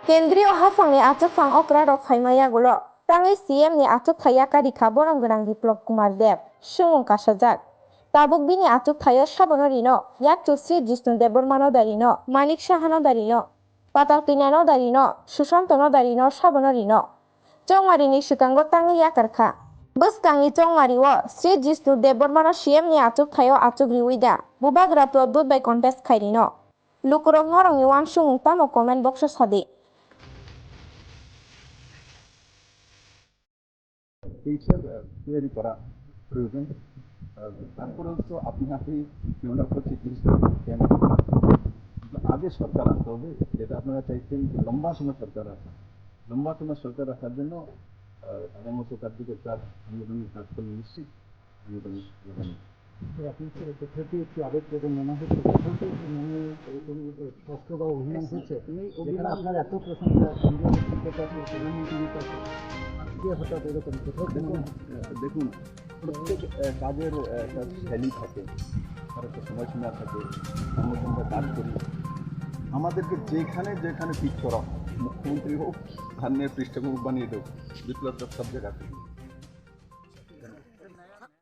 Kendri hafangni achupfang okra rok phaimaya gulo tangi CM ni achupthaya karikha borang gwnang Biplop Kumar Dev sungmung kasajak. Tabuk bini achupthayo sabono rino yakchu Sri Jishnu Deborma no darino Manik Saha no darino Patalkina no darino Susanto no darino sabono rino. Chongmari ni sukango tangi yakarkha. Bwskangi chongmari o Sri Jishnu Deborma no CM ni achupthayo achukriwida bubagra upload by contest khairino. Lukurok norong ni wangsungmung tamo comment box o sadi. এইসব তৈরি করা প্রয়োজন তারপরেও তো আপনি বিভিন্ন প্রতি আগে সরকার আসতে হবে যেটা আপনারা চাইছেন যে লম্বা সময় সরকার আসা লম্বা সময় সরকার আসার জন্য তাদের মতো কার্যকর কাজ আন্দোলনের কাজ করলে নিশ্চিত আপনি ক্ষেত্রে একটু আবেগ করে মনে হচ্ছে স্পষ্ট বা অভিমান হচ্ছে আপনার এত প্রশংসা হঠাৎ এরকম দেখুন প্রত্যেক কাজের একটা শৈলী থাকে তার একটা সময়সীমা থাকে আমরা কাজ করি আমাদেরকে যেখানে যেখানে পিক করা মুখ্যমন্ত্রী হোক ধানের পৃষ্ঠভূমি বানিয়ে দেব বিপ্লব সব জায়গা